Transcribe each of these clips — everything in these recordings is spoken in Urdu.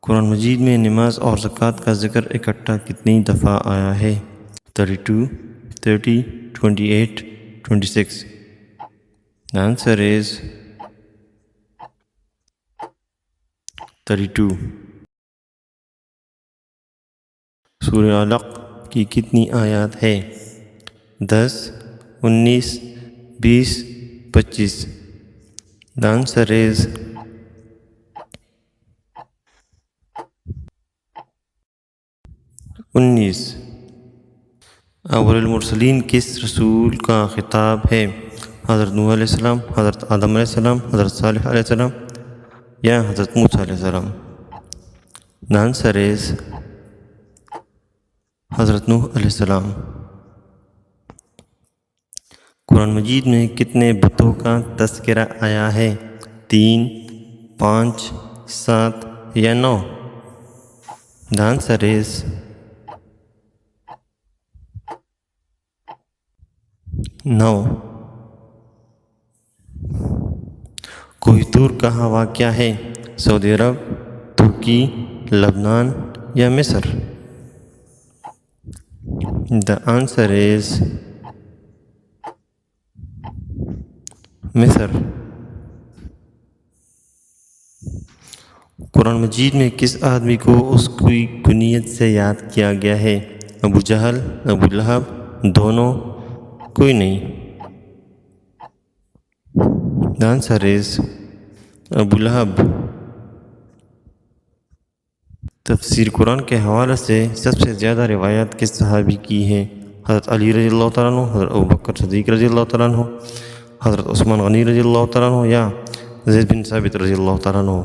قرآن مجید میں نماز اور زکوٰۃ کا ذکر اکٹھا کتنی دفعہ آیا ہے؟ 32, 30, 28, 26. The answer is 32. سورہ علق کی کتنی آیات ہے؟ 10, 19, 20, 25. The answer is 19. اول المرسلین کس رسول کا خطاب ہے؟ حضرت نوح علیہ السلام، حضرت آدم علیہ السلام، حضرت صالح علیہ السلام یا حضرت موسیٰ علیہ السلام؟ The answer is حضرت نوح علیہ السلام. قرآن مجید میں کتنے بتوں کا تذکرہ آیا ہے؟ 3, 5, 7 یا 9؟ The answer is 9. کوہ طور کہاں واقع ہے؟ سعودی عرب، ترکی، لبنان یا مصر؟ The answer is مصر. قرآن مجید میں کس آدمی کو اس کی کنیت سے یاد کیا گیا ہے؟ ابو جہل، ابو لہب، دونوں، کوئی نہیں؟ The answer is ابو لہب. تفسیر قرآن کے حوالے سے سب سے زیادہ روایات کس صحابی کی ہیں؟ حضرت علی رضی اللہ تعالیٰ عنہ، حضرت ابوبکر صدیق رضی اللہ تعالیٰ عنہ، حضرت عثمان غنی رضی اللہ تعالیٰ عنہ یا زید بن ثابت رضی اللہ تعالیٰ عنہ؟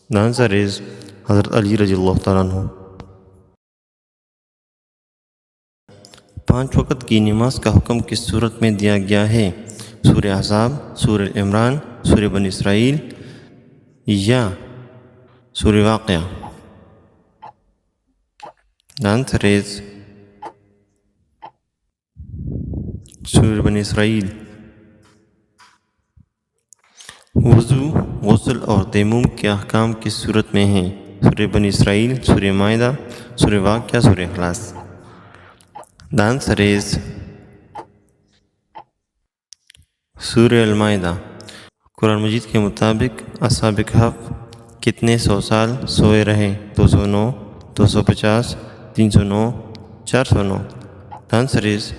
The answer is حضرت علی رضی اللہ تعالیٰ عنہ. 5 وقت کی نماز کا حکم کس صورت میں دیا گیا ہے؟ سورہ احزاب، سورہ عمران، سورہ بنی اسرائیل یا سورہ واقعہ؟ The answer is سورہ بنی اسرائیل. وضو، غسل اور تیمم کے احکام کس صورت میں ہیں؟ سورہ بنی اسرائیل، سورہ مائدہ، سورہ واقعہ، سورہ اخلاص؟ The answer is سورہ المائدہ. قرآن مجید کے مطابق اصحاب کہف کتنے 100 سال سوئے رہے؟ 209، 250، 309، 409؟ The answer is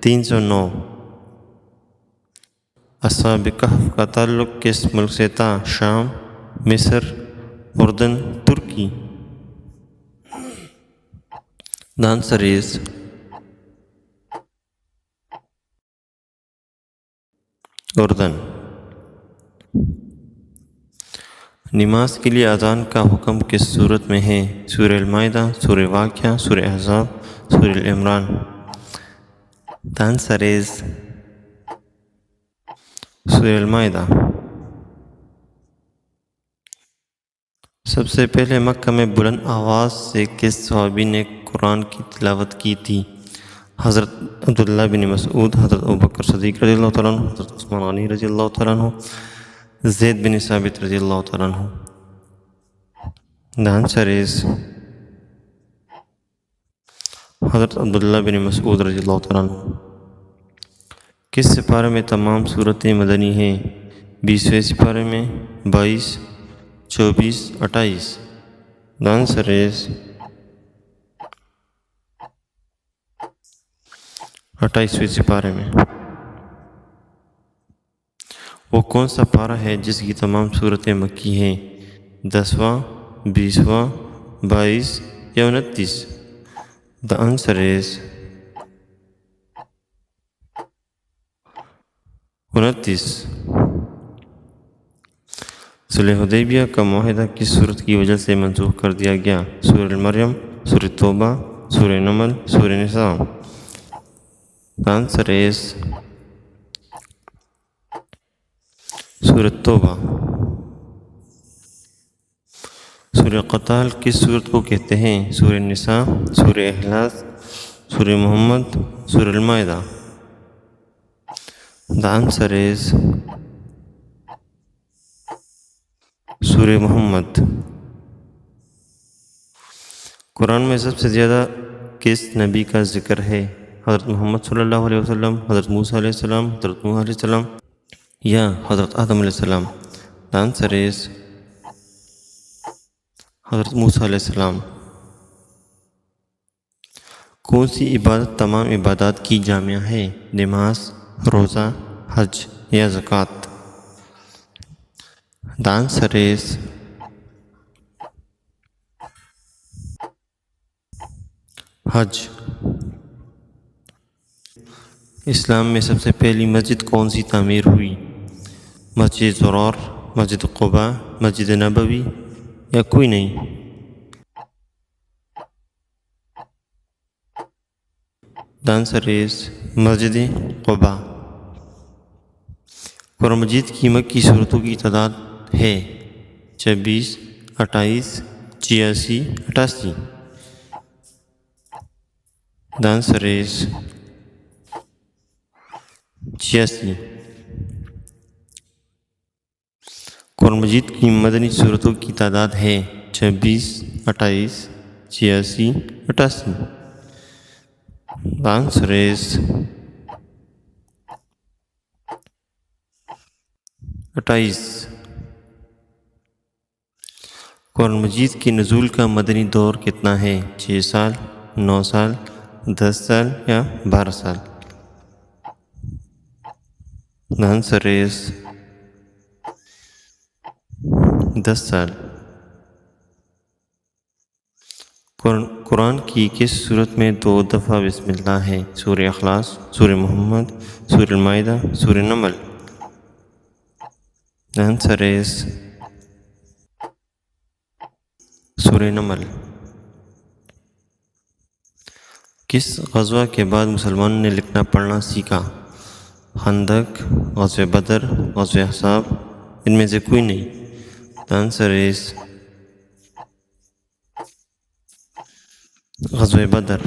309. اصحاب کہف کا تعلق کس ملک سے تھا؟ شام، مصر، اردن، ترکی؟ The answer is اردن. نماز کے لیے اذان کا حکم کس صورت میں ہے؟ سورہ المائدہ، سورہ واقعہ، سورہ احزاب، سورہ عمران؟ The answer is سورہ المائدہ. سب سے پہلے مکہ میں بلند آواز سے کس صحابی نے قرآن کی تلاوت کی تھی؟ حضرت عبداللہ بن مسعود، حضرت ابوبکر صدیق رضی اللہ تعالیٰ عنہ، حضرت عثمان غنی رضی اللہ تعالیٰ عنہ، زید بن ثابت رضی اللہ تعالیٰ عنہ؟ The answer is حضرت عبداللہ بن مسعود رضی اللہ تعالیٰ عنہ. کس سپارے میں تمام صورتیں مدنی ہیں؟ 20ویں سپارے میں، 22، 24، 28؟ The answer is 28ویں سپارے میں. وہ کون سا پارہ ہے جس کی تمام صورتیں مکی ہیں؟ 10واں، 20واں، 22 یا 29؟ The answer is 29. صلح حدیبیہ کا معاہدہ کس صورت کی وجہ سے منسوخ کر دیا گیا؟ سورہ مریم، سورہ توبہ، سورہ نمل، سورہ نساء؟ The answer is سورہ توبہ. سورہ قتال کس صورت کو کہتے ہیں؟ سورہ نساء، سورہ اخلاص، سورہ محمد, Surah Al-Ma'idah. The answer is سورہ محمد. قرآن میں سب سے زیادہ کس نبی کا ذکر ہے؟ حضرت محمد صلی اللہ علیہ وسلم, حضرت موسیٰ علیہ السلام, حضرت نوح علیہ السلام یا حضرت آدم علیہ السلام. The answer is حضرت موسیٰ علیہ السلام. کون سی عبادت تمام عبادات کی جامعہ ہے؟ نماز, روزہ, حج یا زکوٰۃ؟ The answer is حج. اسلام میں سب سے پہلی مسجد کون سی تعمیر ہوئی؟ مسجد ضرار, مسجد قباء, مسجد نبوی یا کوئی نہیں؟ The answer is مسجد قباء. قرآن مجید کی مکی سورتوں کی تعداد ہے 26, 28, 86, 88. The answer is 86. قرآن مجید کی مدنی سورتوں کی تعداد ہے 26, 28, 86, 88. The answer is 28. قرآن مجید کے نزول کا مدنی دور کتنا ہے؟ 6 سال, 9 سال, 10 سال یا 12 سال؟ The answer is 10 سال. قرآن کی کس صورت میں 2 دفعہ بسم اللہ ہے؟ سورہ اخلاص, سورہ محمد, سورہ المائدہ, سورہ نمل؟ The answer is سورہ نمل. کس غزوہ کے بعد مسلمانوں نے لکھنا پڑھنا سیکھا؟ خندق, غزوہ بدر, غزوہ احزاب, ان میں سے کوئی نہیں؟ The answer is غزوہ بدر.